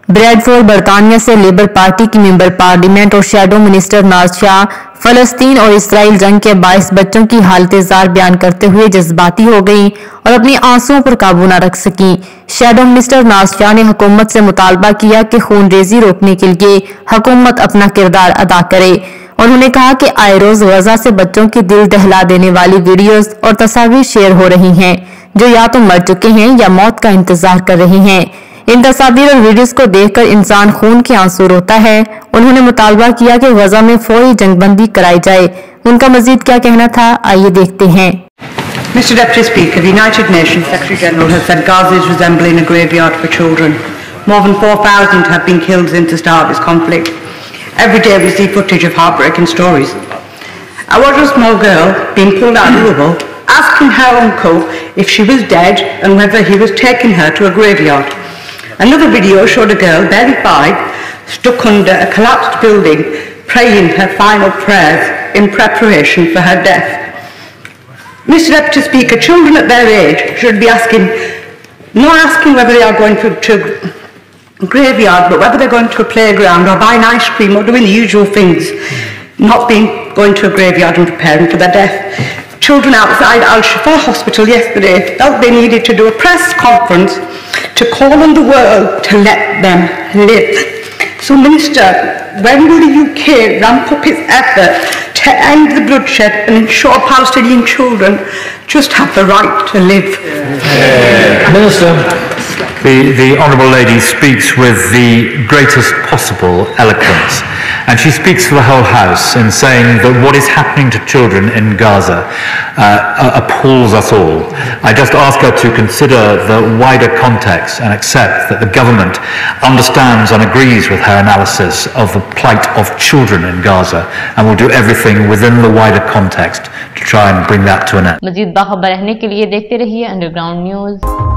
Bradford बरतानिया से labour party की मेंबर पार्लियामेंट और शैडो मंस्टरनाज फलस्तीन और इसराइल जंग के बायस बच्चों की हालत बयान करते हुए जज्बाती हो गई और अपनी आंसुओं पर काबू न रख सकी। शैडो मंस्टरनाज ने हुकूमत से मुतालबा किया कि खूनरेजी रोकने के लिए हुकूमत अपना किरदार अदा करे। उन्होंने कहा कि आए रोज गजा से बच्चों की दिल दहला देने वाली वीडियोस और तस्वीरें शेयर हो रही हैं जो या तो मर चुके हैं या मौत का इंतजार कर रहे हैं। इन तस्वीर और वीडियोस को देखकर इंसान खून के आंसू रोता है। उन्होंने मुतालबा किया कि गजा में फौरी जंगबंदी कराई जाए। उनका मजीद क्या कहना था, आइए देखते हैं। Mr. Deputy Speaker, the United Nations Secretary General has said Gaza is resembling a graveyard for children. More than 4,000 have been killed since the start of this conflict. Every day we see footage of heartbreaking stories. I watched a small girl being pulled out of the rubble, asking her uncle if she was dead and whether he was taking her to a graveyard. Another video showed a girl, barely 5, stuck under a collapsed building, praying her final prayers in preparation for her death. Mr. Deputy Speaker, children at their age should be not asking whether they are going to a graveyard, but whether they're going to a playground or buying ice cream or doing the usual things, not going to a graveyard and preparing for their death. Children outside Al-Shifa Hospital yesterday felt they needed to do a press conference to call on the world to let them live. So, Minister, when will the UK ramp up its effort to end the bloodshed and ensure Palestinian children just have the right to live? Minister. The Honourable Lady speaks with the greatest possible eloquence, and she speaks for the whole House in saying that what is happening to children in Gaza appalls us all. I just ask her to consider the wider context and accept that the government understands and agrees with her analysis of the plight of children in Gaza and will do everything within the wider context to try and bring that to an end. मज़ीद बाखबर रहने के लिए देखते रहिए underground news.